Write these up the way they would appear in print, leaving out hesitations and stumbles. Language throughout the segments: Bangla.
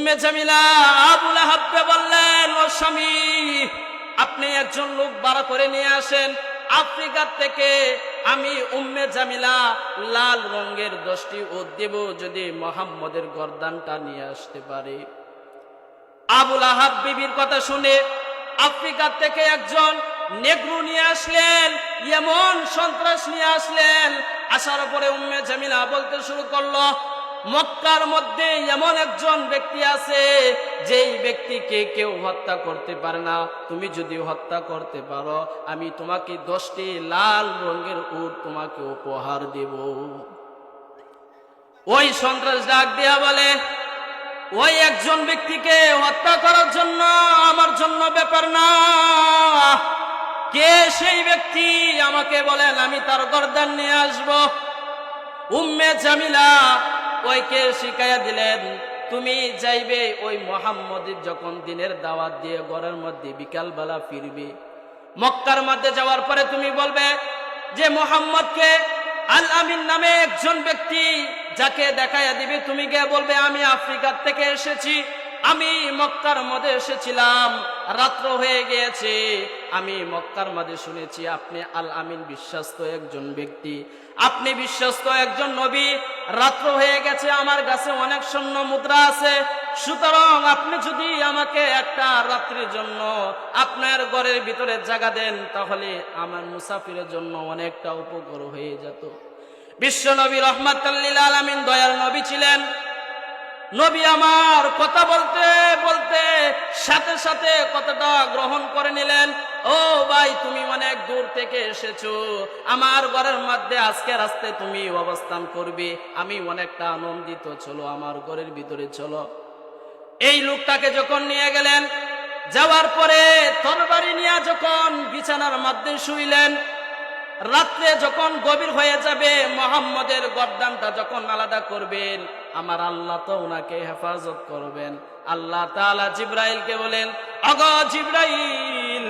উম্মে জামিলা আবু লাহাবকে বললেন, ও স্বামী, আপনি একজন লোক ভাড়া করে নিয়ে আসেন আফ্রিকা থেকে, আমি উম্মে জামিলা লাল রঙের 10টি উট দেব যদি মুহাম্মদের গর্দানটা নিয়ে আসতে পারে। আবু লাহাব বিবির কথা শুনে আফ্রিকা থেকে একজন নেগ্রো নিয়ে আসলেন, এমন সন্ত্রাস নিয়ে আসলেন। আসার পরে উম্মে জামিলা বলতে শুরু করলো, মক্কার মধ্যে এমন একজন ব্যক্তি আছে যেই ব্যক্তিকে কেউ হত্যা করতে পারে না, তুমি যদি হত্যা করতে পারো আমি তোমাকে 10টি লাল রঙের উট তোমাকে উপহার দেব। ওই সন্ত্রাস ডাক দিয়া বলে, ওই একজন ব্যক্তিকে হত্যা করার জন্য আমার জন্য ব্যাপার না, কে সেই ব্যক্তি আমাকে বলেন, আমি তার গর্দান নিয়ে আসব। উম্মে জামিলা ওইকে শিখাইয়া দিলেন, তুমি যাইবে ওই মুহাম্মদের যখন দিনের দাওয়াত দিয়ে ঘরের মধ্যে বিকালবেলা ফিরবে, মক্কার মধ্যে যাওয়ার পরে তুমি বলবে যে মুহাম্মদকে আল আমিন নামে একজন ব্যক্তি যাকে দেখাইয়া দিবে, তুমি গিয়ে বলবে আমি আফ্রিকা থেকে এসেছি, আমি মক্কার মধ্যে এসেছিলাম, রাত্র হয়ে গিয়েছে, আমি মক্কার মধ্যে শুনেছি আপনি আল আমিন বিশ্বস্ত একজন ব্যক্তি, আপনি বিশ্বস্ত একজন নবী, রাত্র হয়ে গেছে, আমার কাছে অনেক স্বর্ণ মুদ্রা আছে, সুতরাং আপনি যদি আমাকে একটা রাত্রির জন্য আপনার ঘরের ভিতরে জায়গা দেন তাহলে আমার মুসাফিরের জন্য অনেকটা উপকার হয়ে যেত। বিশ্ব নবী রাহমাতুল লিল আলামিন দয়ার নবী ছিলেন। নবী আমার কথা বলতে বলতে সাথে সাথে কথাটা গ্রহণ করে নিলেন। ও ভাই, তুমি অনেক দূর থেকে এসেছো, আমার ঘরের মধ্যে আজকে রাস্তায় তুমি অবস্থান করবে, আমি অনেকটা আনন্দিত, চলো আমার ঘরের ভিতরে চলো। এই লোকটাকে যখন নিয়ে গেলেন, যাওয়ার পরে তরবারি নিয়ে যখন বিছানার মধ্যে শুইলেন, রাত্রে যখন গভীর হয়ে যাবে, মুহাম্মদের গর্দানটা যখন আলাদা করবেন, আমার আল্লাহ তো ওনাকে হেফাজত করবেন। আল্লাহ তাআলা জিবরাইলকে বলেন, ওগো জিবরাইল,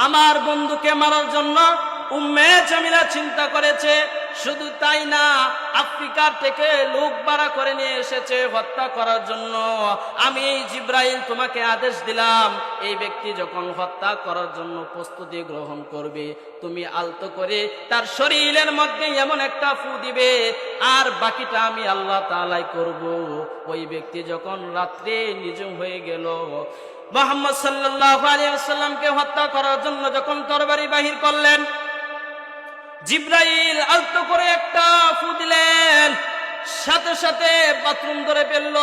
আমার বন্ধুকে মারার জন্য উম্মে জামিলা চিন্তা করেছে, শুধু তাই না আফ্রিকা থেকে লোক ভাড়া করে নিয়ে এসেছে হত্যা করার জন্য। আমি জিবরাইল তোমাকে আদেশ দিলাম, এই ব্যক্তি যখন হত্যা করার জন্য প্রস্তুতি গ্রহণ করবে, তুমি আলতো করে তার শরীরের মধ্যে এমন একটা ফু দিবে, আর বাকিটা আমি আল্লাহ তাআলাই করব। ওই ব্যক্তি যখন রাত্রে নিঝুম হয়ে গেল, মুহাম্মদ সাল্লাল্লাহু আলাইহি ওয়াসাল্লামকে হত্যা করার জন্য যখন তরবারি বাহির করলেন, জিবরাইল আলতো করে একটা ফু দিলেন, সাথে সাথে বাথরুম ধরে ফেলল।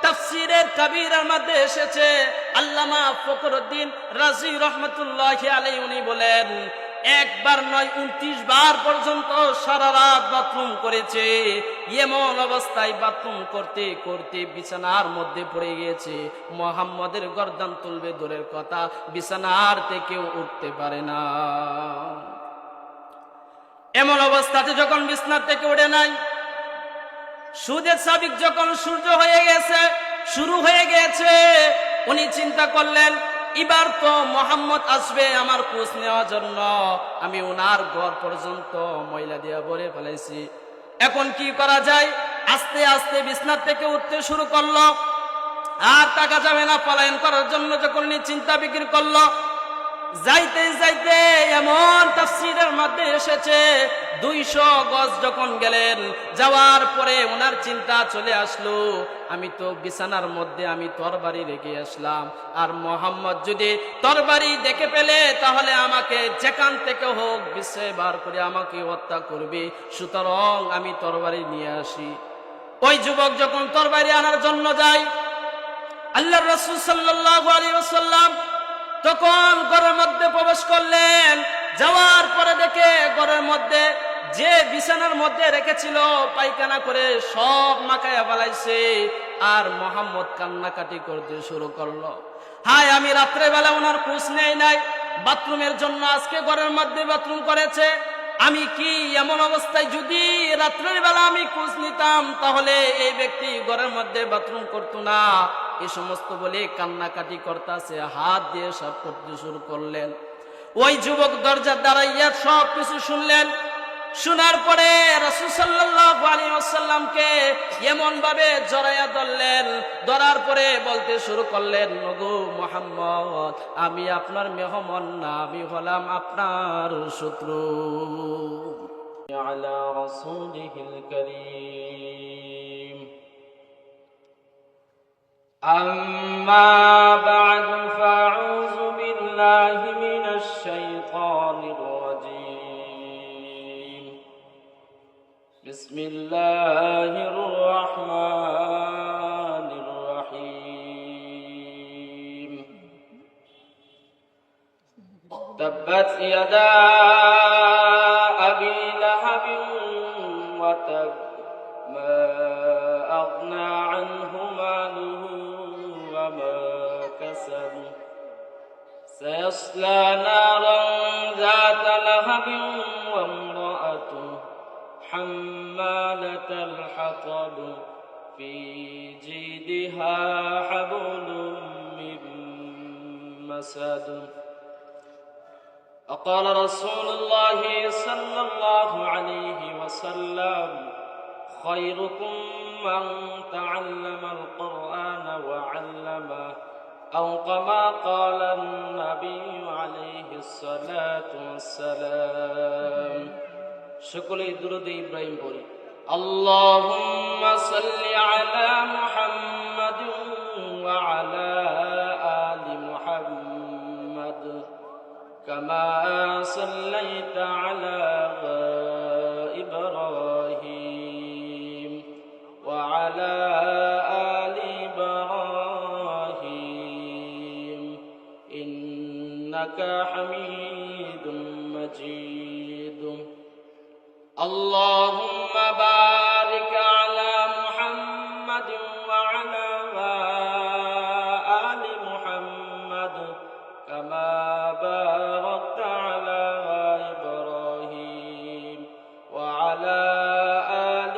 তাফসীরের কাবীরের মধ্যে এসেছে, আল্লামা ফখরুদ্দিন রাজি রাহমাতুল্লাহি আলাইহি উনি বলেন, একবার নয় 29 বার পর্যন্ত সারা রাত বাথরুম করেছে। এমন অবস্থায় বাথরুম করতে করতে বিছানার মধ্যে পড়ে গিয়েছে। মুহাম্মদের গর্দান তুলবে দূরের কথা, বিছানার থেকেও উঠতে পারে না। এমন অবস্থাতে যখন বিছানা থেকে উঠে নাই, সুদের সাবিক যখন সূর্য হয়ে গেছে, শুরু হয়ে গেছে, উনি চিন্তা করলেন, এবার তো মুহাম্মদ আসবে আমার খোঁজ নেওয়ার জন্য, আমি ওনার ঘর পর্যন্ত ময়লা দিয়ে ভরে ফেলেছি, এখন কি করা যায়? আস্তে আস্তে বিছানা থেকে উঠতে শুরু করলো। আর টাকা যাবে না, পলায়ন করার জন্য যখন উনি চিন্তা বিক্রি করলো, যাইতে যাইতে এমন তাফসীরের মধ্যে এসেছে 200 গজ যখন গেলেন, যাওয়ার পরে ওনার চিন্তা চলে আসলো, আমি তো বিছানার মধ্যে আমি তরবারি রেখে আসলাম, আর মুহাম্মদ যদি তরবারি দেখে পেলে তাহলে আমাকে যেখান থেকে হোক বিশ্বে বার করে আমাকে হত্যা করবে, সুতরাং আমি তরবারি নিয়ে আসি। ওই যুবক যখন তরবারি আনার জন্য যায়, আল্লাহর রাসূল সাল্লাল্লাহু আলাইহি ওয়াসাল্লাম তখন ঘরের মধ্যে প্রবেশ করলেন। যাওয়ার পরে দেখে ঘরের মধ্যে যে বিছানার মধ্যে রেখেছিল পায়খানা করে সব মাখায়া ফেলাইছে, আর মুহাম্মদ কান্নাকাটি করতে শুরু করলো, হায় আমি রাত্রে বেলা ওনার খোঁজ নেই নাই, বাথরুমের জন্য আজকে ঘরের মধ্যে বাথরুম করেছে, আমি কি এমন অবস্থায় যদি রাত্রের বেলা আমি খোঁজ নিতাম তাহলে এই ব্যক্তি ঘরের মধ্যে বাথরুম করতো না। এই সমস্ত বলে কান্নাকাটি করতেছে, হাত দিয়ে সব করতে শুরু করলেন। ওই যুবক দরজার দাঁড়াইয়া সব কিছু শুনলেন, শোনার পরে রাসূল সাল্লাল্লাহু আলাইহি ওয়াসাল্লামকে এমন ভাবে জড়াইয়া ধরলেন, ধরার পরে বলতে শুরু করলেন, ওগো মুহাম্মদ, আমি আপনার মেহমান না, আমি হলাম আপনার শত্রু। আলা রাসূলিহিল কারীম। আম্মা বা'দু ফাআউযু বিল্লাহি মিনাশ শাইতানির রাজীম। বিসমিল্লাহির রাহমানির রাহিম। তাব্বাত ইয়াদা আবি লাহাবিন ওয়া তাব, মা আগনা আনহু মালুহু ওয়া মা কাসাব, সায়াসলা নারান যাতা লাহাবিন ওয়া ইমরাআতুহু হাম্মালাতাল হাতাব, ফি জিদিহা হাবলুম মিন মাসাদ। وقال رسول الله صلى الله عليه وسلم: خيركم من تعلم القرآن وعلمه، أو كما قال النبي عليه الصلاة والسلام। সকলেই দুরূদ ইব্রাহিম পড়ি। আল্লাহুম্মা সাল্লি আলা মুহাম্মাদিন ওয়া আলা আলি মুহাম্মাদ, كما صليت على إبراهيم وعلى آل إبراهيم إنك حميد مجيد. اللهم بارك على محمد وعلى آل محمد كما باركت على إبراهيم وعلى آل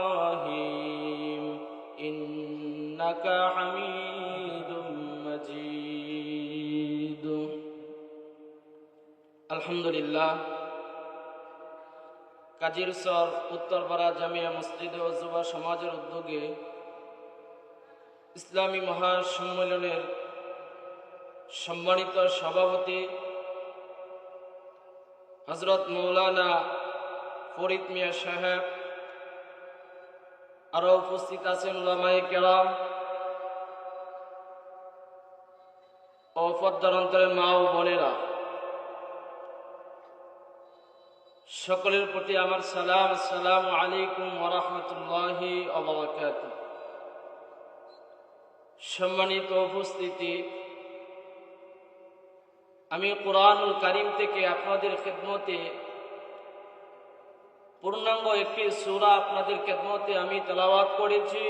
إبراهيم إنك حميد مجيد. الحمد لله. কাজিরচর উত্তরপাড়া জামিয়া মসজিদে ও যুব সমাজের উদ্যোগে ইসলামী মহাসম্মেলনের সম্মানিত সভাপতি হযরত মৌলানা ফরিদ মিয়া সাহেব, আরো উপস্থিত আছেন উলামায়ে কেরাম ও পর্দার অন্তরের মা ও বোনেরা, সকলের প্রতি আমার সালাম। আসসালামু আলাইকুম ওয়া রাহমাতুল্লাহি ওয়া বারাকাতুহু। সম্মানিত উপস্থিতি, আমি কুরআনুল কারীম থেকে আপনাদের খেদমতে পূর্ণাঙ্গ একটি সূরা আপনাদের খেদমতে আমি তেলাওয়াত করেছি।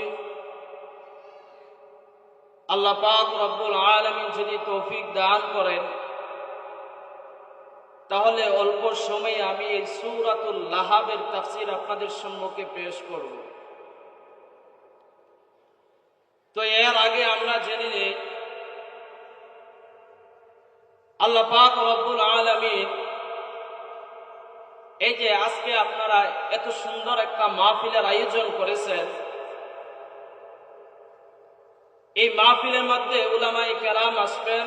আল্লাহ পাক রব্বুল আলামিন যদি তৌফিক দান করেন, তাহলে অল্প সময়ে আমি এই সূরাতুল লাহাবের তাফসীর আপনাদের সম্মুখে পেশ করব। তো এর আগে আমরা জেনে নিই, আল্লাহ পাক রব্বুল আলামিন এই যে আজকে আপনারা এত সুন্দর একটা মাহফিলের আয়োজন করেছেন, এই মাহফিলের মধ্যে উলামায়ে কেরাম আসবেন,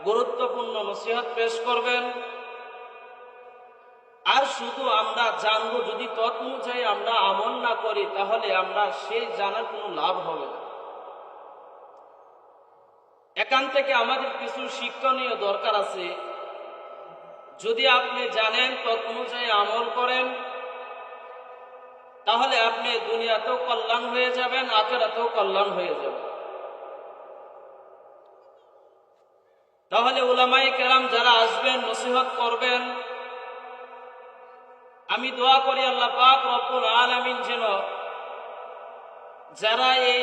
গুরুত্বপূর্ণ নসিহত পেশ করবেন। আর শুধু আমরা জানবো, যদি তত অনুযায়ী আমরা আমল না করি, তাহলে আমরা সেই জানার কোনো লাভ হবে না। এখান থেকে আমাদের কিছু শিক্ষণীয় দরকার আছে। যদি আপনি জানেন, তত অনুযায়ী আমল করেন, তাহলে আপনি দুনিয়াতেও কল্যাণ হয়ে যাবেন, আখিরাতেও কল্যাণ হয়ে যাবেন। তাহলে উলামায়ে কেরাম যারা আসবেন, নসিহত করবেন, আমি দোয়া করি আল্লাহ পাক রব্বুল আলামিন যেন যারা এই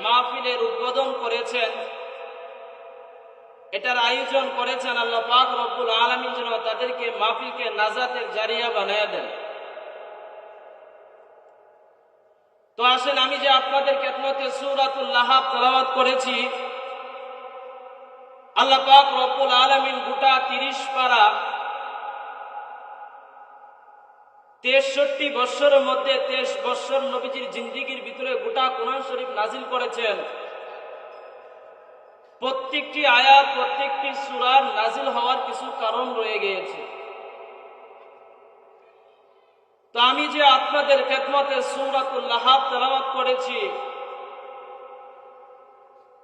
মাহফিলের উদ্বোধন করেছেন, এটার আয়োজন করেছেন, আল্লাহ পাক রব্বুল আলামিন যেন তাদেরকে মাহফিলকে নাজাতের জারিয়া বানায়া দেন। তো আসেন, আমি যে আপনাদের খেদমতে সূরাতুল লাহাব তেলাওয়াত করেছি, আল্লাহ পাক রব্বুল আলামিন গোটা 30 পারা 63 বৎসরের মধ্যে 23 বৎসর নবীজির জিন্দিগির ভিতরে গোটা কোরআন শরীফ নাজিল করেছেন। প্রত্যেকটি আয়াত, প্রত্যেকটি সূরার নাজিল হওয়ার কিছু কারণ রয়ে গিয়েছে। তো আমি যে আপনাদের খেদমতে সূরাতুল লাহাব তেলাওয়াত করেছি,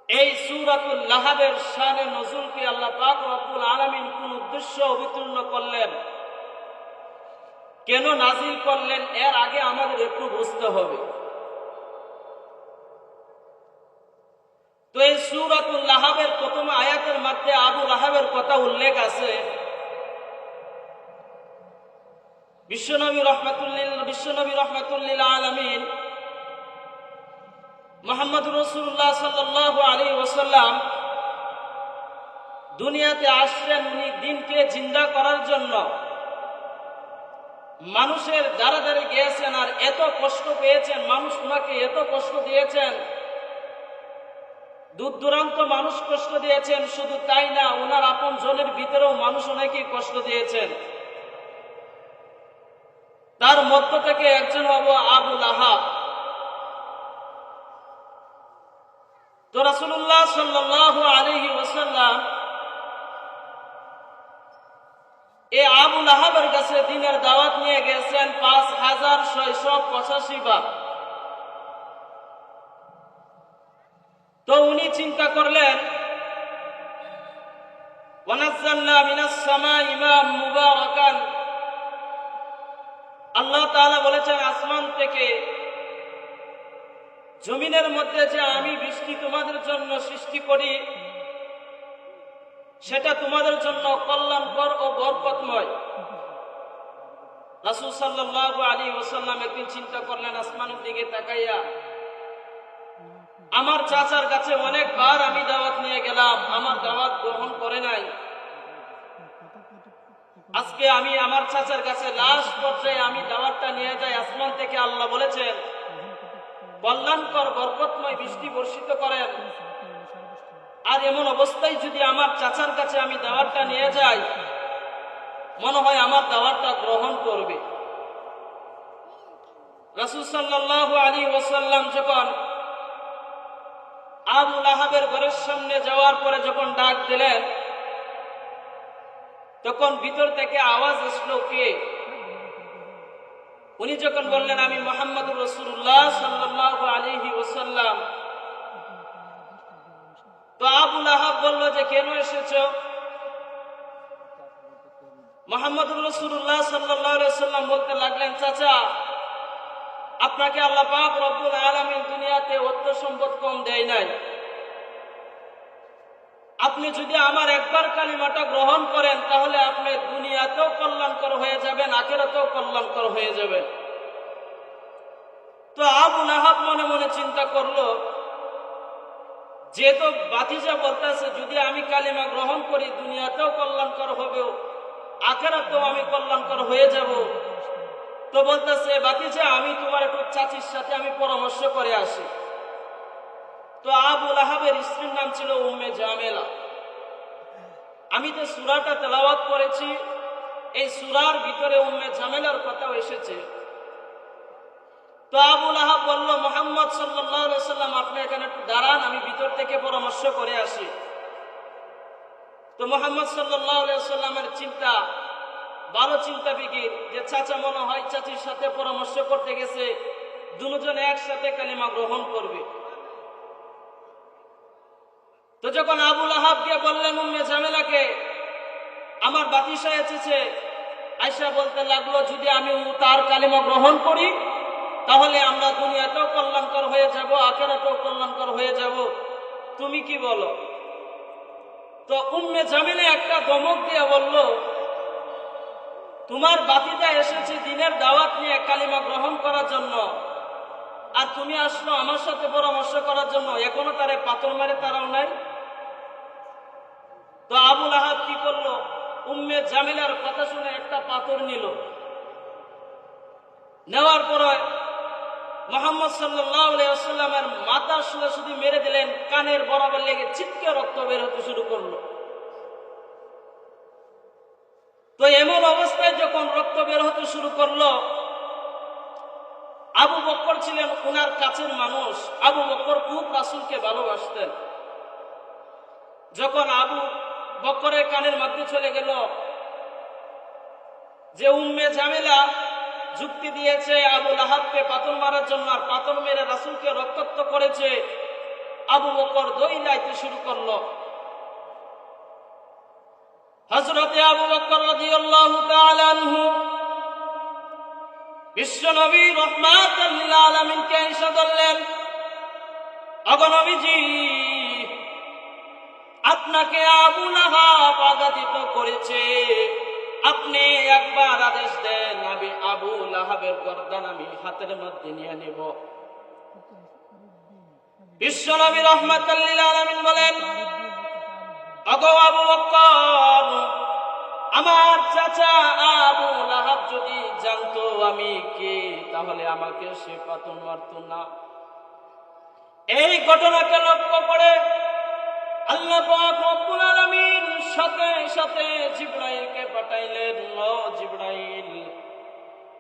এই সূরাতুল লাহাবের শানে নজুলকে আল্লাহ পাক রব্বুল আলামিন কোন উদ্দেশ্য অবতীর্ণ করলেন, কেন নাজিল করলেন, এর আগে আমাদের একটু বুঝতে হবে। তো এই সূরাতুল লাহাবের প্রথম আয়াতের মধ্যে আবু লাহাবের কথা উল্লেখ আছে। বিশ্বনবী রহমাতুল্লিল আলামিন মুহাম্মদুর রাসূলুল্লাহ সাল্লাল্লাহু আলাইহি ওয়াসাল্লাম দুনিয়াতে আসলেন উনি দিনকে জিন্দা করার জন্য। মানুষের দ্বারা দ্বারে গিয়েছেন আর এত কষ্ট পেয়েছেন, মানুষ ওনাকে এত কষ্ট দিয়েছেন, দূর দূরান্ত মানুষ কষ্ট দিয়েছেন। শুধু তাই না, ওনার আপন জনের ভিতরেও মানুষ অনেকে কষ্ট দিয়েছেন। তার মধ্য থেকে একজন হবো আবু লাহাব। তো রাসূলুল্লাহ সাল্লাল্লাহু আলাইহি ওয়াসাল্লাম এই আবু লাহাবের কাছে দ্বীনের দাওয়াত নিয়ে গেছেন 5685 বার। তো উনি চিন্তা করলেন, ওয়ানাজ্জালনা মিনাস সামাই মা'আন মুবারাকান, আল্লাহ তাআলা বলেছেন আসমান থেকে জমিনের মধ্যে যে আমি বৃষ্টি তোমাদের জন্য সৃষ্টি করি, সেটা তোমাদের জন্য কল্যাণকর ও বরকতময়। রাসূল সাল্লাল্লাহু আলাইহি ওয়াসাল্লাম একদিন চিন্তা করলেন, আসমানের দিকে তাকাইয়া, আমার চাচার কাছে অনেকবার আমি দাওয়াত নিয়ে গেলাম, আমার দাওয়াত গ্রহণ করে নাই। আজকে আমি আমার চাচার কাছে লাস্ট পর্যায়ে আমি দাওয়াতটা নিয়ে যাই। আসমান থেকে আল্লাহ বলেছেন কল্যাণকর বরকতময় বৃষ্টি বর্ষিত করেন, আর এমন অবস্থায় যদি আমার চাচার কাছে আমি দাওয়াতটা নিয়ে যাই, মনে হয় আমার দাওয়াতটা গ্রহণ করবে। রাসূল সাল্লাল্লাহু আলাইহি ওয়াসাল্লাম যখন আবু লাহাবের ঘরের সামনে যাওয়ার পরে যখন ডাক দিলেন, তখন ভিতর থেকে আওয়াজ আসলো, কে? উনি যখন বললেন আমি মুহাম্মদুর রাসূলুল্লাহ সাল্লাল্লাহু আলাইহি ওয়াসাল্লাম, তো আবু লাহাব বলল যে কেন এসেছো? মুহাম্মদুর রাসূলুল্লাহ সাল্লাল্লাহু আলাইহি ওয়াসাল্লাম বলতে লাগলেন, চাচা, আপনাকে আল্লাহ পাক রব্বুল আলামিন দুনিয়াতে অর্থ সম্পদ কম দেয় নাই। আপনি যদি আমার একবার কালিমাটা গ্রহণ করেন, তাহলে আপনি দুনিয়াতেও কল্যাণকর হয়ে যাবেন, আখিরাতেও কল্যাণকর হয়ে যাবেন। তো আবু লাহাব মনে মনে চিন্তা করলো, যেহেতু বাতিজা বলতেছে যদি আমি কালিমা গ্রহণ করি দুনিয়াতেও কল্যাণকর হবে, আখিরাতেও আমি কল্যাণকর হয়ে যাব, তো বলতেছে বাতিজা আমি তোমার একটু চাচির সাথে আমি পরামর্শ করে আসি। তো আবু লাহাবের স্ত্রীর নাম ছিল উম্মে জামেলা। আমি যে সূরাটা তেলাওয়াত করেছি, এই সূরার ভিতরে উম্মে জামেলার কথাও এসেছে। তো আবু লাহাব বলল, মুহাম্মদ সাল্লাল্লাহু আলাইহি ওয়াসাল্লাম আপনি এখানে একটু দাঁড়ান, আমি ভিতর থেকে পরামর্শ করে আসি। তো মুহাম্মদ সাল্লাল্লাহু আলাইহি ওয়াসাল্লামের চিন্তা ভালো চিন্তা বিগির, যে চাচা মনে হয় চাচির সাথে পরামর্শ করতে গেছে, দুজনে একসাথে কালিমা গ্রহণ করবে। তো যখন আবু লাহাব গিয়ে বললেন উম্মে জামেলাকে, আমার বাতিশা এসেছে, আয়েশা বলতে লাগলো যদি আমি তার কালিমা গ্রহণ করি তাহলে আমরা দুনিয়াতেও কল্যাণকর হয়ে যাব, আখিরাতেও কল্যাণকর হয়ে যাব, তুমি কি বলো? তো উম্মে জামেলা একটা ধমক দিয়ে বলল, তোমার বাতিদা এসেছে দ্বীনের দাওয়াত নিয়ে কালিমা গ্রহণ করার জন্য, আর তুমি আসলো আমার সাথে পরামর্শ করার জন্য, এখনো তারে পাথর মেরে তারাও নাই। তো আবু লাহাব কি করলো, উম্মে জামিলার কথা শুনে একটা পাথর নিল, নেওয়ার পরে মুহাম্মদ সাল্লাল্লাহু আলাইহি ওয়াসাল্লামের মাথা সোজাসুজি মেরে দিলেন, কানের বরাবর লেগে ছিটকে রক্ত বের হতে শুরু করলো। তো এমন অবস্থায় যখন রক্ত বের হতে শুরু করলো, আবু বকর ছিলেন ওনার কাছের মানুষ। আবু বকর খুব রাসূলকে ভালোবাসতেন। যখন আবু বকরের কানের মধ্যে চলে গেল যে উম্মে জামিলা যুক্তি দিয়েছে আবু লাহাবকে পাথর মারার জন্য, আর পাথর মেরে রাসূলকে রক্তাক্ত করেছে, আবু বকর দৌড়াইতে শুরু করলো। হযরতে আবু বকর রাদিয়াল্লাহু তাআলা আনহু বিশ্বনবী রাহমাতাল লিল আলামিনকে এসে বললেন, ওগো নবীজি, আপনাকে আবু লাহাব আঘাত করেছে, আপনি একবার আদেশ দেন, আমি আবু লাহাবের গর্দান আমি হাতের মধ্যে নিয়ে নেব। বিশ্বনবী রাহমাতাল লিল আলামিন বলেন, ওগো আবু বকর, আমার চাচা আবু লাহাব যদি জানতো আমি কে, তাহলে আমাকে সে পাথর মারতো না। এই ঘটনাকে লক্ষ্য করে আল্লাহ পাক রব্বুল আলামিন সাথে সাথে জিবরাইলকে পাঠাইলেন, ও জিবরাইল,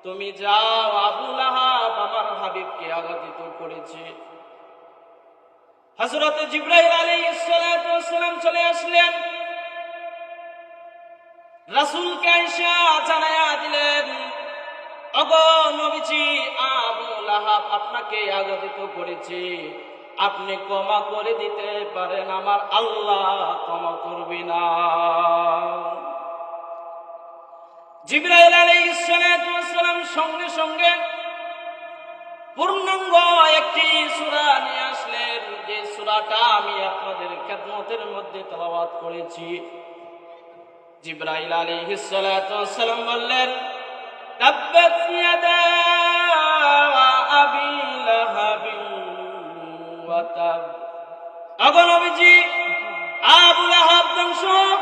তুমি যাও, আবু লাহাব আমার হাবিবকে আঘাত করেছে। হযরত জিবরাইল আলাইহিস সালাতু ওয়াস সালাম চলে আসলেন, রাসূলকে আয়েশা জানায়া দিলেন, ওগো নবীজি, আবু লাহাব আপনাকে আঘাত করেছে, আপনি ক্ষমা করে দিতে পারেন, আমার আল্লাহ ক্ষমা করবে না। জিবরাইল আলাইহিস সালাতু ওয়াস সালাম সঙ্গে সঙ্গে পূর্ণাঙ্গ একটি সূরা নিয়ে আসলেন, যে সূরাটা আমি আপনাদের খেদমতের মধ্যে তেলাওয়াত করেছি। জিবরাইল আলাইহিস সালাতু ওয়াস সালাম বললেন, তাব্বাত ইয়াদা আবি লাহাবিন ওয়া তাব। ওগো নবীজি, আবু লাহাব ধ্বংস হোক,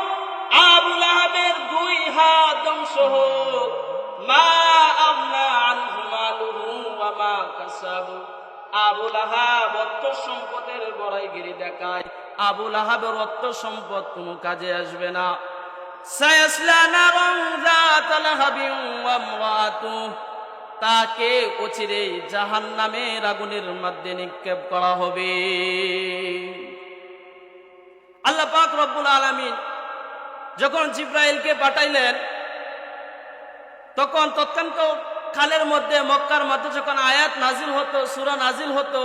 আবু লাহাবের দুই হাত ধ্বংস হোক। মা আগনা আনহু মালুহু ওয়া মা কাসাব। আবু লাহাব অর্থ সম্পদের বড়াইগিরি দেখায়, আবু লাহাবের অর্থ সম্পদ কোনো কাজে আসবে না। সায়াসলা নারান যাতা লাহাবিন ওয়া ইমরাতুহু, তাকে অচিরে জাহান্নামের আগুনের মধ্যে নিক্ষেপ করা হবে। আল্লাহ পাক রব্বুল আলামিন যখন জিবরাইলকে পাঠাইলেন, তখন তৎকান্ত কালের মধ্যে মক্কার মধ্যে যখন আয়াত নাজিল হতো, সূরা নাজিল হতো,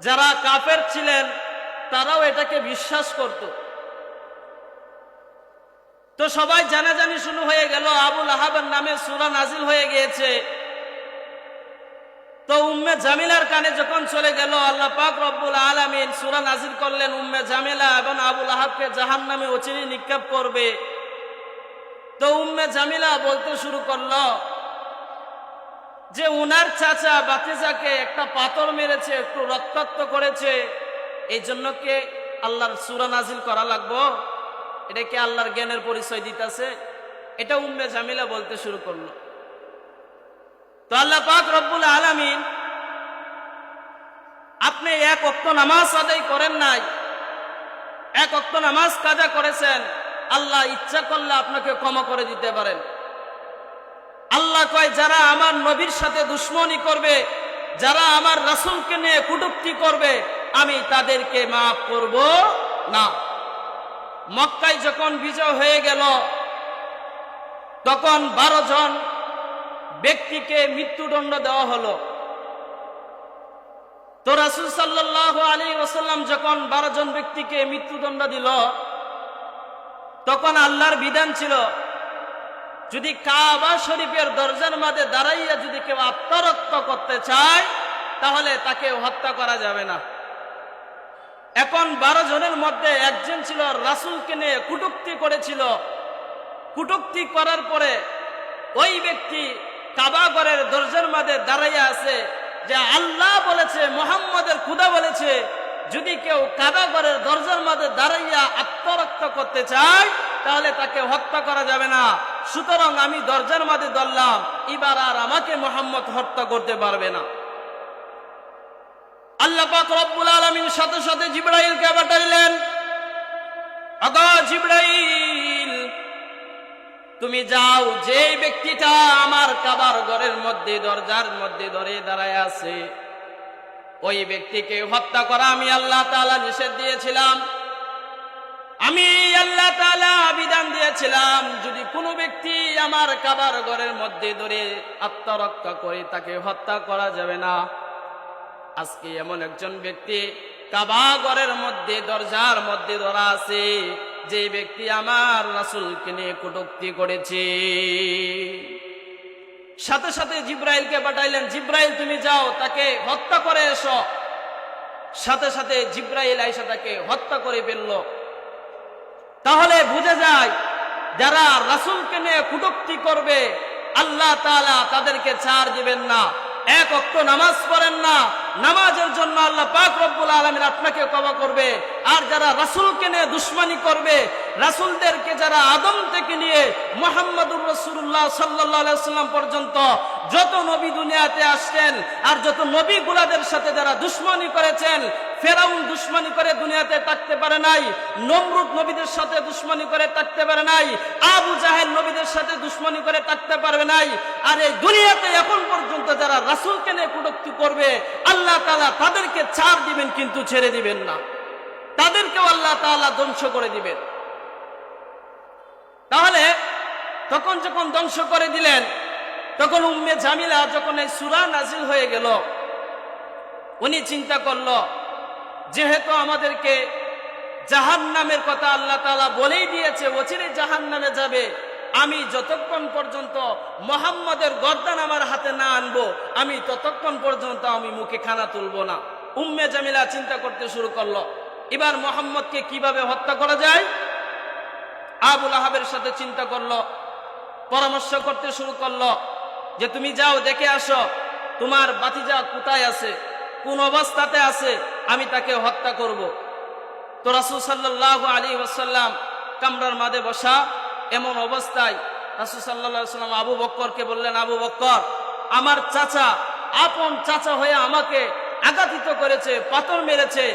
যারা কাফের ছিলেন তারাও এটাকে বিশ্বাস করত। তো সবাই জানাজানি শুরু হয়ে গেল, আবু লাহাবের নামে সূরা নাজিল হয়ে গিয়েছে। তো উম্মে জামিলার কানে যখন চলে গেল, আল্লাহ পাক রব্বুল আলামিন সূরা নাজিল করলেন, উম্মে জামিলা এবং আবু লাহাবকে জাহান্নামে অচিরে নিক্ষেপ করবে। তো উম্মে জামিলা বলতে শুরু করলো যে উনার চাচা বাতিজাকে একটা পাথর মেরেছে, একটু রক্তাক্ত করেছে, এই জন্য কে আল্লাহর সূরা নাজিল করা লাগবো? এটা কি আল্লাহর জ্ঞানের পরিচয় দিতেছে? এটা উম্মে জামিলা বলতে শুরু করলো। তো আল্লাহ পাক রব্বুল আলামিন, আপনি এক ওয়াক্ত নামাজ আদায় করেন নাই, এক ওয়াক্ত নামাজ কাজা করেছেন, আল্লাহ ইচ্ছা করলে আপনাকে ক্ষমা করে দিতে পারেন। আল্লাহ কয়, যারা আমার নবীর সাথে দুশমনী করবে, যারা আমার রাসূলকে নিয়ে কটূক্তি করবে, আমি তাদেরকে মাফ করব না। মক্কায় যখন বিজয় হয়ে গেল, তখন 12 জন ব্যক্তিকে মৃত্যুদণ্ড দেওয়া হলো। তো রাসূল সাল্লাল্লাহু আলাইহি ওয়াসাল্লাম যখন 12 জন ব্যক্তিকে মৃত্যুদণ্ড দিল, তখন আল্লাহর বিধান ছিল, যদি কাবা শরীফের দরজার মাঝে দাঁড়াইয়া যদি কেউ আত্মরক্ত করতে চায়, তাহলে তাকে হত্যা করা যাবে না। এখন 12 জনের মধ্যে একজন ছিল রাসূলকে নিয়ে কটূক্তি করেছিল। কটূক্তি করার পরে ওই ব্যক্তি কাবা ঘরের দরজার মাঝে দাঁড়াইয়া আছে, যে আল্লাহ বলেছে, মুহাম্মদের খোদা বলেছে, যদি কেউ কাবা ঘরের দরজার মাঝে দাঁড়াইয়া আত্মরক্ত করতে চায়, তাহলে তাকে হত্যা করা যাবে না। সুতরাং আমি দরজার মাঝে ধরলাম, এবার আর আমাকে মুহাম্মদ হত্যা করতে পারবে না। আল্লাহ পাক রব্বুল আলামিন সাথে সাথে জিবরাইলকে পাঠাইলেন, আগা জিবরাইল, তুমি যাও, যে ব্যক্তিটা আমার কাবার ঘরের মধ্যে দরজার মধ্যে ধরে দাঁড়ায় আছে, ওই ব্যক্তিকে হত্যা করা আমি আল্লাহ তাআলা নিষেধ দিয়েছিলাম। আমি আল্লাহ তাআলা বিধান দিয়েছিলাম, যদি কোনো ব্যক্তি আমার কাবার ঘরের মধ্যে ধরে আত্মরক্ষা করে তাকে হত্যা করা যাবে না। আজকে এমন একজন ব্যক্তি কাবা ঘরের মধ্যে দরজার মধ্যে ধরা আছে, যে ব্যক্তি আমার রাসূলকে নিয়ে কটূক্তি করেছে। সাথে সাথে জিব্রাইলকে পাঠাইলেন, জিব্রাইল তুমি যাও, তাকে হত্যা করে এসো। সাথে সাথে জিব্রাইল আইসা তাকে হত্যা করে ফেলল। তাহলে বুঝা যায়, যারা রাসূলকে নিয়ে কটূক্তি করবে আল্লাহ তাআলা তাদেরকে ছাড় দিবেন না। এক ওয়াক্ত নামাজ পড়েন না, নামাজের জন্য আল্লাহ পাক রব্বুল আলামিন আপনাকে ক্ষমা করবে। আর যারা রাসূলকে নিয়ে দুশমনী করবে, রাসূলদেরকে যারা আদম থেকে নিয়ে মুহাম্মদুর রাসূলুল্লাহ সাল্লাল্লাহু আলাইহি ওয়াসাল্লাম পর্যন্ত যত নবী দুনিয়াতে আসছেন, আর যত নবীগুলাদের সাথে যারা দুশমনী করেছেন, ফেরাউন দুশমনী করে দুনিয়াতে থাকতে পারে নাই, নমরুদ নবীদের সাথে দুশমনী করে থাকতে পারে নাই, আবু জাহেল নবীদের সাথে দুশমনী করে থাকতে পারবে নাই। আর এই দুনিয়াতে এখন পর্যন্ত যারা রাসূলকে নিয়ে কটূক্তি করবে আল্লাহ তাআলা তাদেরকে ছাড় দিবেন, কিন্তু ছেড়ে দিবেন না, তাদেরকেও আল্লাহ তাআলা ধ্বংস করে দিবেন। তাহলে তখন যখন ধ্বংস করে দিলেন, তখন উম্মে জামিলা যখন এই সূরা নাজিল হয়ে গেল, উনি চিন্তা করল, যেহেতু আমাদেরকে জাহান্নামের কথা আল্লাহ তাআলা বলেই দিয়েছে, অচিরে জাহান্নামে যাবে, আমি যতক্ষণ পর্যন্ত মুহাম্মদের গর্দান আমার হাতে না আনবো, আমি ততক্ষণ পর্যন্ত আমি মুখে খানা তুলবো না। উম্মে জামিলা চিন্তা করতে শুরু করলো, এবার মুহাম্মদকে কিভাবে হত্যা করা যায়। আবু লাহাবের সাথে চিন্তা করলো, পরামর্শ করতে শুরু করলো যে তুমি যাও, দেখে আসো তোমার ভাতিজা কোথায় আছে, কোন অবস্থাতে আছে, আমি তাকে হত্যা করব। তো রাসূল সাল্লাল্লাহু আলাইহি ওয়াসাল্লাম কামরার মাঝে বসা, এমন অবস্থায় রাসূল সাল্লাল্লাহু আলাইহি ওয়াসাল্লাম আবু বকরকে বললেন, আবু বকর, আমার চাচা, আপন চাচা হয়ে আমাকে আঘাতিত করেছে, পাথর মেরেছে,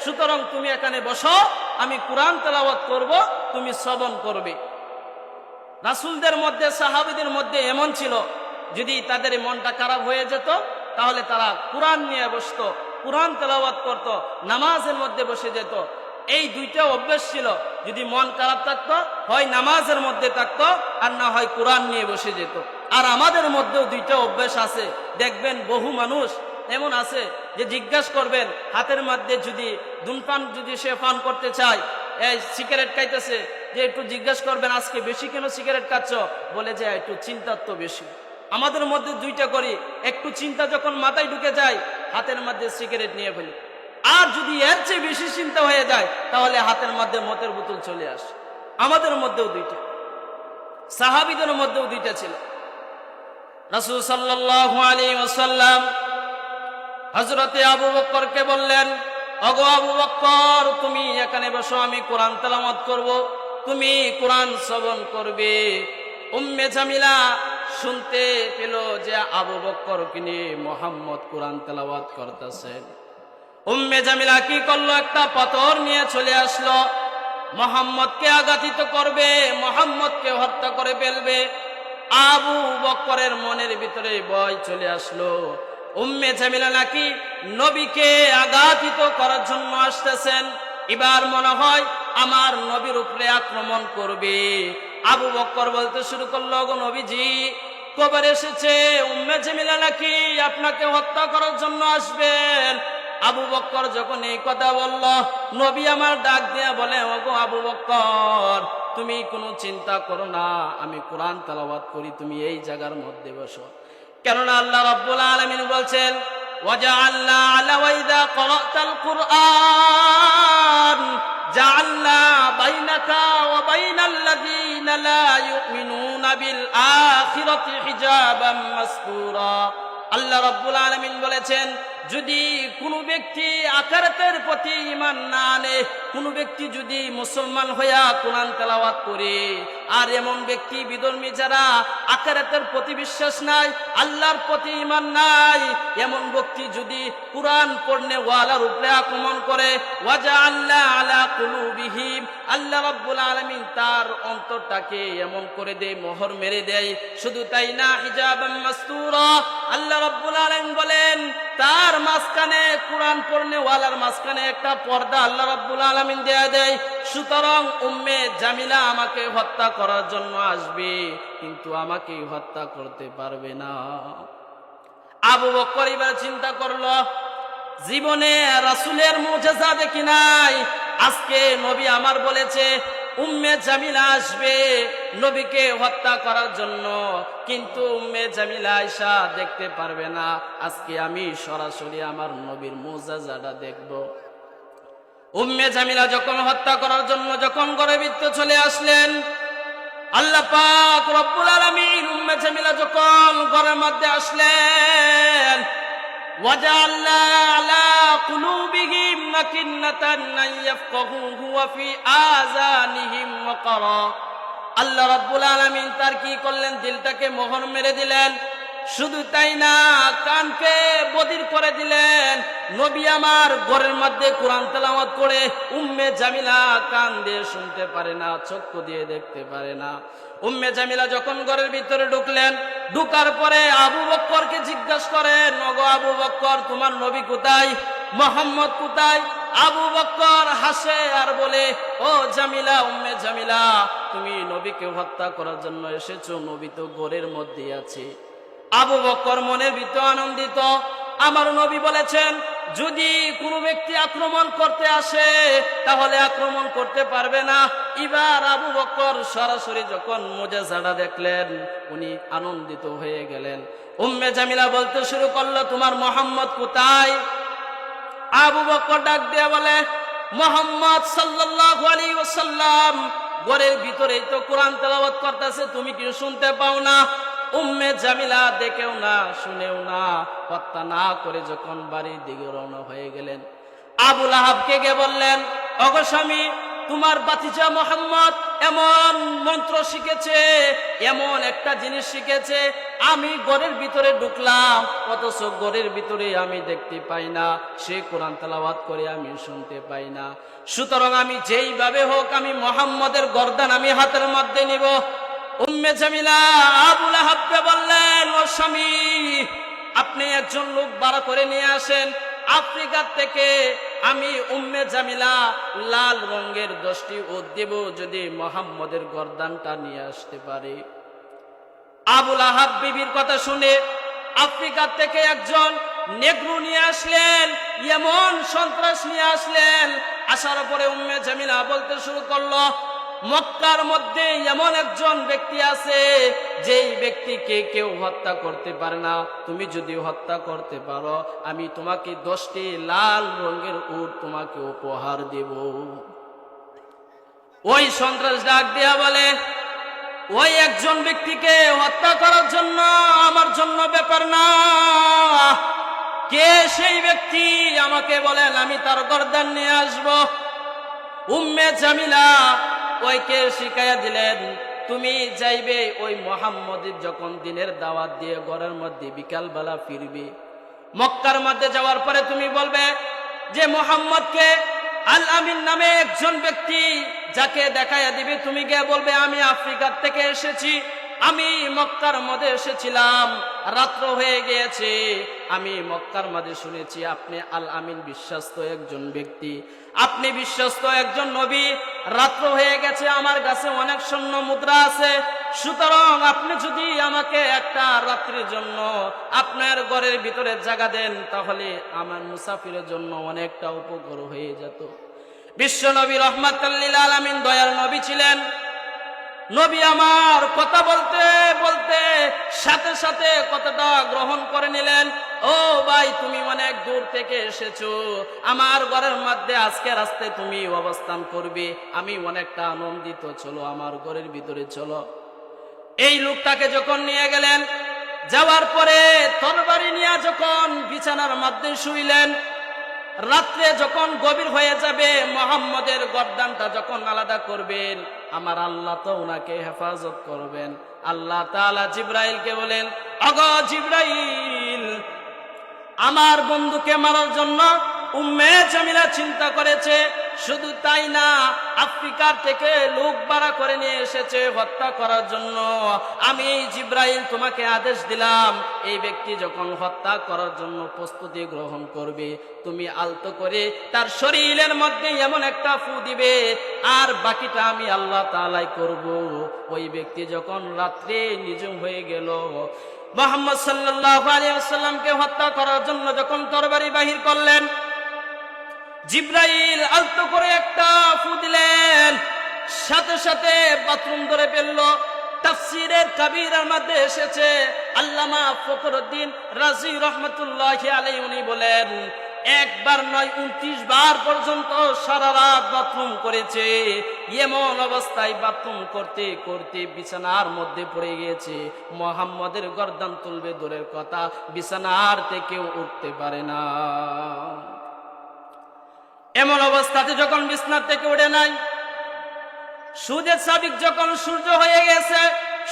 সুতরাং তুমি এখানে বসো, আমি কুরআন তেলাওয়াত করব, তুমি শ্রবণ করবে। রাসূলদের মধ্যে, সাহাবীদের মধ্যে এমন ছিল, যদি তাদের মনটা খারাপ হয়ে যেত তাহলে তারা কুরআন নিয়ে বসতো, কুরআন তেলাওয়াত করত, নামাজের মধ্যে বসে যেত। এই দুইটা অভ্যাস ছিল। যদি মন খারাপ থাকতো, হয় নামাজের মধ্যে থাকতো, আর না হয় কুরআন নিয়ে বসে যেত। আর আমাদের মধ্যেও দুইটা অভ্যাস আছে। দেখবেন বহু মানুষ এমন আছে যে জিজ্ঞাসা করবেন, হাতের মধ্যে যদি ধূমপান যদি সে পান করতে চায়, এই সিগারেট খাইতেছে, যে একটু জিজ্ঞাসা করবেন আজকে বেশি কেন সিগারেট খাচ্ছ, বলে যে একটু চিন্তার তো বেশি। আমাদের মধ্যে দুইটা করি, একটু চিন্তা যখন মাথায় ঢুকে যায় হাতের মধ্যে সিগারেট নিয়ে ফেলি, আর যদি এর চেয়ে বেশি চিন্তা হয়ে যায় তাহলে হাতের মধ্যে মদের বোতল চলে আসে। আমাদের মধ্যেও দুইটা, সাহাবীদের মধ্যেও দুইটা ছিল। রাসূল সাল্লাল্লাহু আলাইহি ওয়াসাল্লাম হযরতে আবু বকরকে বললেন, ওগো আবু বকর, তুমি এখানে বসো, আমি কোরআন তেলাওয়াত করব, তুমি কোরআন শ্রবণ করবে। উম্মে জামিলা শুনতে পেল যে আবু বকরকে নিয়ে মুহাম্মদ কোরআন তেলাওয়াত করতেছেন। উম্মে জামিলা কি করলো, একটা পাথর নিয়ে চলে আসলো, মুহাম্মদকে আঘাতিত করবে, মুহাম্মদকে হত্যা করে ফেলবে। আবু বকরের মনের ভিতরে ভয় চলে আসলো, উম্মে জামিলা নাকি নবীকে আঘাতিত করার জন্য আসতেছেন, এবার মনে হয় আমার নবীর উপরে আক্রমণ করবে। আবু বকর বলতে শুরু করলো, গো নবীজি, খবর এসেছে উম্মে জামিলা নাকি আপনাকে হত্যা করার জন্য আসবেন। আবু বকর যখন এই কথা বলল, নবী আমার ডাক দিয়া বলে, ওগো আবু বকর, তুমি কোনো চিন্তা করো না, আমি কোরআন তেলাওয়াত করি, তুমি এই জায়গার মধ্যে বসো। কেননা আল্লাহ রাব্বুল আলামিন বলছেন, ওয়াজআলনা আলা ওয়াইদা ক্বরাতাল কুরআন জাআলনা বাইনাকা ওয়া বাইনাল্লাযীনা লা ইউমিনুনা বিল আখিরাতি হিজাবাম মাসতুরা। আল্লাহ রাব্বুল আলামিন বলেছেন, যদি কোনো ব্যক্তি আখিরাতের প্রতি ঈমান না আনে, কোনো ব্যক্তি যদি মুসলমান হইয়া কোরআন তেলাওয়াত করে, আর এমন ব্যক্তি বিধর্মী যারা আখিরাতের প্রতি বিশ্বাস নাই, আল্লাহর প্রতি ঈমান নাই, এমন ব্যক্তি যদি কোরআন পড়নে ওয়ালার উপরে আক্রমণ করে, ওয়াজআলনা আলা কুলুবিহিম, আল্লাহ রাব্বুল আলামিন তার অন্তরটাকে এমন করে দেয়, মোহর মেরে দেয়। শুধু তাই না, হিজাবাম মাসতুরা, আল্লাহ রাব্বুল আলামিন বলেন তার মাঝখানে, কোরআন পড়নে ওয়ালার মাঝখানে একটা পর্দা আল্লাহ রাব্বুল আলামিন দেয়া দেয়। সুতরাং উম্মে জামিলা আমাকে হত্যা করার জন্য আসবে, কিন্তু আমাকে হত্যা করতে পারবে না। আবু বকর এবার চিন্তা করলো, জীবনে রাসূলের মুজিজা দেখি নাই, আজকে নবী আমার বলেছে উম্মে জামিলা আসবে নবীকে হত্যা করার জন্য, কিন্তু উম্মে জামিলা আয়েশা দেখতে পারবে না। আজকে আমি সরাসরি আমার নবীর মুজিজাটা দেখব। উম্মে জামিলা যখন হত্যা করার জন্য যখন ঘরের ভিতরে চলে আসলেন, আল্লাহ পাক রব্বুল আলামিন উম্মে জামিলা যখন ঘরের মধ্যে আসলেন, ওয়াজআলনা আলা কুলুবিহিম আকিন্নাতান আন ইয়াফকাহুহু ওয়া ফি আযানিহিম ওয়াকরা, আল্লাহ রাব্বুল আলামিন তার কি করলেন, দিলটাকে মোহর মেরে দিলেন। শুধু তাই না, কানকে বধির করে দিলেন। নবী আমার ঘরের মধ্যে কোরআন তেলাওয়াত করে উম্মে জামিলা কান দিয়ে শুনতে পারে না, চক্ষু দিয়ে দেখতে পারে না। উম্মে জামিলা যখন ঘরের ভিতরে ঢুকলেন, ঢুকার পরে আবু বকরকে জিজ্ঞাসা করেন, ওগো আবু বকর, তোমার নবী কোথায়, মুহাম্মদ কোথায়? আবু বকর হাসে আর বলে, ও জামিলা, উম্মে জামিলা, তুমি নবীকে হত্যা করার জন্য এসেছো, নবী তো ঘরের মধ্যে আছে। আবু বকর মনের ভিতরে আনন্দিত, আমার নবী বলেছেন যদি কোনো ব্যক্তি আক্রমণ করতে আসে তাহলে আক্রমণ করতে পারবে না। এবার আবু বকর সরাসরি যখন মুজিজাটা দেখলেন, উনি আনন্দিত হয়ে গেলেন। উম্মে জামিলা বলতে শুরু করলো, তোমার মুহাম্মদ কোথায়? আবু বকর ডাক দিয়ে বলে, মুহাম্মদ সাল্লাল্লাহু আলাইহি ওয়াসাল্লাম ঘরের ভিতরেই তো কোরআন তেলাওয়াত করতেছে, তুমি কি শুনতে পাও না? উম্মে জামিলা দেখেও না, শুনেও না, হত্যা না করে যখন বাড়ির দিকে রওনা হয়ে গেলেন, আবু লাহাবকে গিয়ে বললেন, ওগো স্বামী, তোমার ভাতিজা মুহাম্মদ এমন মন্ত্র শিখেছে, এমন একটা জিনিস শিখেছে, আমি ঘরের ভিতরে ঢুকলাম, অথচ ঘরের ভিতরে আমি দেখতে পাই না, সে কোরআন তেলাওয়াত করে আমি শুনতে পাই না। সুতরাং আমি যেইভাবে হোক আমি মুহাম্মদের গর্দান আমি হাতের মধ্যে নিব। উম্মে জামিলা আবু লাহাবকে বললেন, ও স্বামী, আপনি একজন লোক ভাড়া করে নিয়ে আসেন আফ্রিকা থেকে, আমি উম্মে জামিলা লাল রঙের 10টি উট দেব যদি মুহাম্মদের গর্দানটা নিয়ে আসতে পারে। আবু লাহাব বিবির কথা শুনে আফ্রিকা থেকে একজন নেগ্রো নিয়ে আসলেন, এমন সন্ত্রাস নিয়ে আসলেন। আসার পরে উম্মে জামিলা বলতে শুরু করলো, মক্কার মধ্যে এমন একজন ব্যক্তি আছে যেই ব্যক্তিকে কেউ হত্যা করতে পারে না, তুমি যদি হত্যা করতে পারো আমি তোমাকে 10টি লাল রঙের উট তোমাকে উপহার দেব। ওই সন্ত্রাস ডাক দেয়া বলে, ওই একজন ব্যক্তিকে হত্যা করার জন্য আমার জন্য ব্যাপার না, কে সেই ব্যক্তি আমাকে বলেন, আমি তার গর্দান নিয়ে আসব। উম্মে জামিলা ওইকে শিখাইয়া দিলেন, তুমি যাইবে ওই মুহাম্মদের যখন দিনের দাওয়াত দিয়ে ঘরের মধ্যে বিকালবেলা ফিরবে, মক্কার মধ্যে যাওয়ার পরে তুমি বলবে যে মুহাম্মদকে আল আমিন নামে একজন ব্যক্তি যাকে দেখাইয়া দিবে, তুমি গিয়ে বলবে আমি আফ্রিকা থেকে এসেছি, আমি মক্কার মধ্যে এসেছিলাম, রাত্র হয়ে গিয়েছে, আমি মক্কার মধ্যে শুনেছি আপনি আল আমিন বিশ্বস্ত একজন ব্যক্তি, আপনি বিশ্বস্ত একজন নবী, রাত্র হয়ে গেছে, আমার কাছে অনেক স্বর্ণ মুদ্রা আছে, সুতরাং আপনি যদি আমাকে একটা রাত্রির জন্য আপনার ঘরের ভিতরে জায়গা দেন তাহলে আমার মুসাফিরের জন্য অনেকটা উপকার হয়ে যেত। বিশ্ব নবী রহমাতুল লিল আলামিন দয়ার নবী ছিলেন। নবী আমার কথা বলতে বলতে সাথে সাথে কথাটা গ্রহণ করে নিলেন। ও ভাই, তুমি অনেক দূর থেকে এসেছো, আমার ঘরের মধ্যে আজকে রাস্তায় তুমি অবস্থান করবে, আমি অনেকটা আনন্দিত, চলো আমার ঘরের ভিতরে চলো। এই লোকটাকে যখন নিয়ে গেলেন, যাওয়ার পরে তরবারি নিয়ে যখন বিছানার মধ্যে শুইলেন, রাত্রে যখন গভীর হয়ে যাবে, মুহাম্মদের গর্দানটা যখন আলাদা করবেন, আমার আল্লাহ তো উনাকে হেফাজত করবেন। আল্লাহ তাআলা জিবরাইলকে বলেন, ওগো জিবরাইল, আমার বন্ধুকে মারার জন্য উম্মে জামিলা চিন্তা করেছে, শুধু তাই না, আফ্রিকার থেকে লোক ভাড়া করে নিয়ে এসেছে হত্যা করার জন্য। আমি জিবরাইল তোমাকে আদেশ দিলাম, এই ব্যক্তি যখন হত্যা করার জন্য প্রস্তুতি গ্রহণ করবে, তুমি আলতো করে তার শরীরের মধ্যে এমন একটা ফু দিবে, আর বাকিটা আমি আল্লাহ তাআলাই করব। ওই ব্যক্তি যখন রাত্রে নিঝুম হয়ে গেল, মুহাম্মদ সাল্লাল্লাহু আলাইহি ওয়াসাল্লামকে হত্যা করার জন্য যখন তরবারি বাহির করলেন, জিবরাইল আলতো করে একটা ফু দিলেন, সাথে সাথে বাথরুম ধরে ফেলল। তাফসীরের কাবীরের মধ্যে এসেছে, আল্লামা ফখরুদ্দিন রাজি রহমাতুল্লাহি আলাইহি উনি বলেন, একবার নয় 29 বার পর্যন্ত সারা রাত বাথরুম করেছে। এমন অবস্থায় বাথরুম করতে করতে বিছানার মধ্যে পড়ে গিয়েছে। মুহাম্মদের গর্দান তুলবে দূরের কথা, বিছানার থেকেও উঠতে পারে না। এমন অবস্থাতে যখন বিছানা থেকে উঠে নাই, সূর্যের সাবিক যখন সূর্য হয়ে গেছে,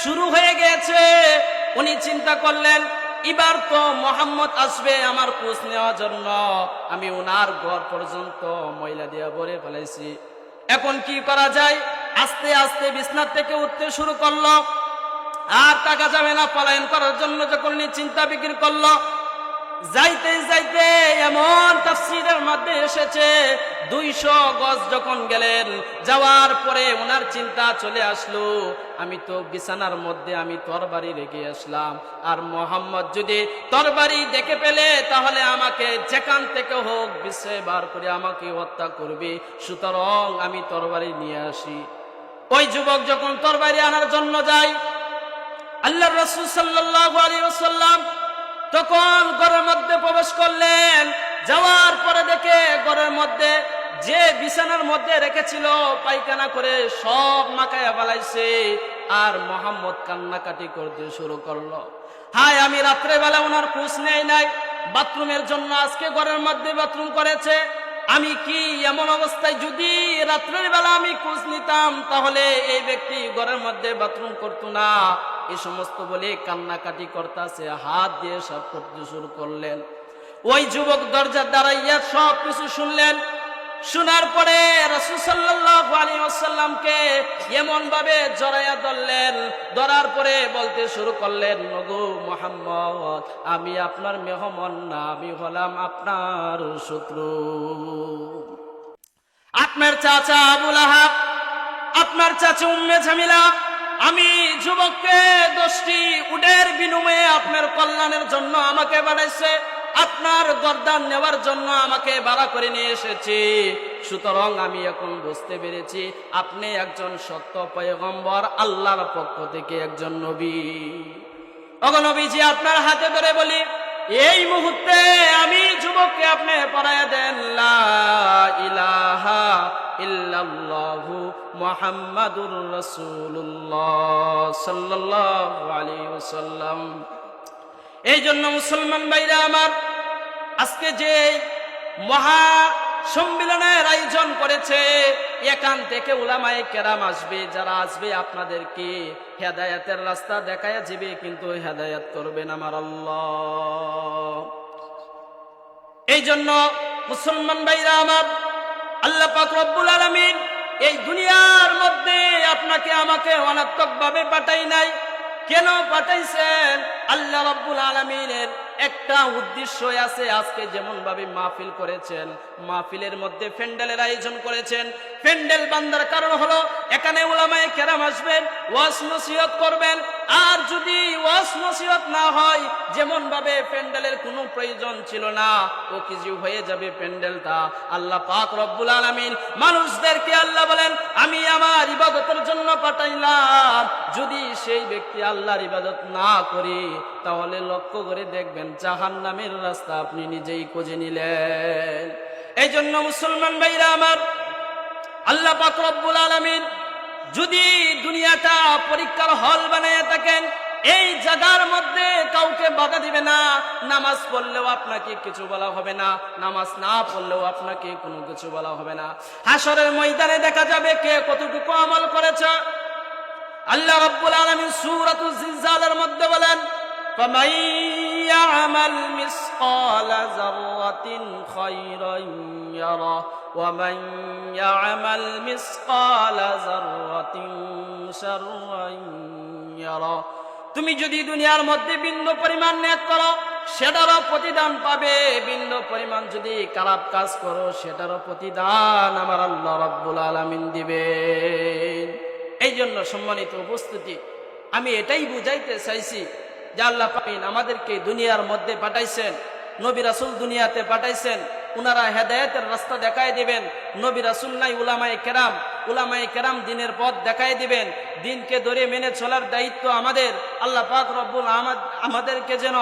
শুরু হয়ে গেছে, উনি চিন্তা করলেন, এবার তো মুহাম্মদ আসবে আমার খোঁজ নেওয়ার জন্য, আমি ওনার ঘর পর্যন্ত ময়লা দিয়ে ভরে ফেলেছি, এখন কি করা যায়? আস্তে আস্তে বিছানা থেকে উঠতে শুরু করলো। আর টাকা যাবে না, পলায়ন করার জন্য যখন উনি চিন্তা বিক্রি করলো, যাইতে যাইতে এমন তাফসীরের মধ্যে এসেছে 200 গজ যখন গেলেন, যাওয়ার পরে ওনার চিন্তা চলে আসলো, আমি তো বিছানার মধ্যে আমি তরবারি রেখে আসলাম, আর মুহাম্মদ যদি তরবারি দেখে পেলে তাহলে আমাকে যেখান থেকে হোক বিষে বার করে আমাকে হত্যা করবে, সুতরাং আমি তরবারি নিয়ে আসি। ওই যুবক যখন তরবারি আনার জন্য যায়, আল্লাহর রাসূল সাল্লাল্লাহু আলাইহি ওয়াসাল্লাম তখন ঘরের মধ্যে প্রবেশ করলেন। যাওয়ার পরে দেখে ঘরের মধ্যে যে বিছানার মধ্যে রেখেছিল পায়খানা করে সব মাখায়া ফেলাইছে, আর মুহাম্মদ কান্নাকাটি করতে শুরু করলো, হায় আমি রাত্রে বেলা ওনার খোঁজ নেই নাই, বাথরুমের জন্য আজকে ঘরের মধ্যে বাথরুম করেছে, আমি কি এমন অবস্থায় যদি রাত্রের বেলা আমি খোঁজ নিতাম তাহলে এই ব্যক্তি ঘরের মধ্যে বাথরুম করতো না। এই সমস্ত বলে কান্নাকাটি করতেছে, হাত দিয়ে সব করতে শুরু করলেন। ওই যুবক দরজার দাঁড়াইয়া সব কিছু শুনলেন। শোনার পরে রাসূল সাল্লাল্লাহু আলাইহি ওয়াসাল্লামকে এমন ভাবে জড়াইয়া ধরলেন, ধরার পরে বলতে শুরু করলেন, ওগো মুহাম্মদ, আমি আপনার মেহমান না, আমি হলাম আপনার শত্রু। আপনার চাচা আবু লাহাব, আপনার চাচা উম্মে জামিলা, আমি যুবককে 10টি উটের বিনিময়ে আপনার কল্যাণের জন্য আমাকে বানাইছে, আপনার গর্দান নেওয়ার জন্য আমাকে ভাড়া করে নিয়ে এসেছি। সুতরাং আমি এখন বুঝতে পেরেছি আপনি একজন সত্য পয়গম্বর, আল্লাহর পক্ষ থেকে একজন নবী। ওগো নবীজি, আপনার হাতে ধরে বলি, এই মুহূর্তে আমি যুবককে আপনি পড়ায়া দেন লা ইলাহা ইল্লাল্লাহু মুহাম্মাদুর রাসূলুল্লাহ সাল্লাল্লাহু আলাইহি ওয়াসাল্লাম। এই জন্য মুসলমান ভাইরা আমার, আজকে যে মহা সম্মেলনের আয়োজন করেছে, এখান থেকে উলামায়ে কেরাম আসবে, যারা আসবে আপনাদেরকে হেদায়েতের রাস্তা দেখায়া যাবে, কিন্তু হেদায়েত করবেন আমার আল্লাহ। এই জন্য মুসলমান ভাইরা আমার, আল্লাহ পাক রব্বুল আলামিন এই দুনিয়ার মধ্যে আপনাকে আমাকে অনাত্মক ভাবে পাঠাই নাই। কেন পাঠাইছেন? আল্লাহ রাব্বুল আলামিনের একটা উদ্দেশ্য আছে। আজকে যেমন ভাবে মাহফিল করেছেন, মাহফিলের মধ্যে প্যান্ডেলের আয়োজন করেছেন, প্যান্ডেল বান্দার কারণ হলো এখানে উলামায়ে কেরাম আসবেন, ওয়াজ নসিহত করবেন। আর যদি ওয়াজ নসিহত না হয়, যেমন ভাবে প্যান্ডেলের কোনো প্রয়োজন ছিল না, ও কিছু হয়ে যাবে প্যান্ডেলটা। আল্লাহ পাক রব্বুল আলামিন মানুষদেরকে আল্লাহ বলেন, আমি আমার ইবাদতের জন্য পাঠাইলাম। যদি সেই ব্যক্তি আল্লাহর ইবাদত না করে, তাহলে লক্ষ্য করে দেখবেন জাহান্নামের রাস্তা আপনি নিজেই খুঁজে নিলেন। এই জন্য মুসলমান ভাইরা আমার, আল্লাহ পাক রব্বুল আলামিন যদি দুনিয়াটা পরীক্ষার হল বানায় থাকেন, এই জায়গার মধ্যে কাউকে বাধা দিবে না। নামাজ পড়লেও আপনাকে কিছু বলা হবে না, নামাজ না পড়লেও আপনাকে কোনো কিছু বলা হবে না। হাশরের ময়দানে দেখা যাবে কে কতটুকু আমল করেছে। আল্লাহ রাব্বুল আলামিন সূরাতুল জিলজালের মধ্যে বলেন, ফামান ইয়ামাল মিসকালা যাররাতিন খায়রান ইয়ারা ওয়া মান ইয়ামাল মিসকালা যাররাতিন শাররান ইয়ারা। তুমি যদি দুনিয়ার মধ্যে বিন্দু পরিমাণ নেক করো সেটারও প্রতিদান পাবে, বিন্দু পরিমাণ যদি খারাপ কাজ করো সেটারও প্রতিদান আমার আল্লাহ রাব্বুল আলামিন দিবেন। এই জন্য সম্মানিত উপস্থিতি, আমি এটাই বুঝাইতে চাইছি যে আল্লাহ পাক আমাদেরকে দুনিয়ার মধ্যে পাঠাইছেন, নবী রাসূল দুনিয়াতে পাঠাইছেন, উনারা হেদায়েতের রাস্তা দেখায় দিবেন। নবী রাসূল নাই, উলামায়ে কেরাম, উলামায়ে কেরাম দিনের পথ দেখায় দিবেন। দিনকে ধরে মেনে চলার দায়িত্ব আমাদের। আল্লাহ পাক রব্বুল আমাদেরকে যেন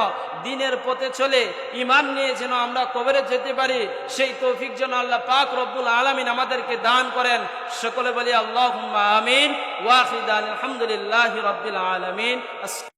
দিনের পথে চলে ঈমান নিয়ে যেন আমরা কবরে যেতে পারি, সেই তৌফিক যেন আল্লাহ পাক রব্বুল আলামিন আমাদেরকে দান করেন। সকলে বলি আল্লাহুম্মা আমিন। ওয়া আখিরু দাওয়ানা আলহামদুলিল্লাহি রাব্বিল আলামিন।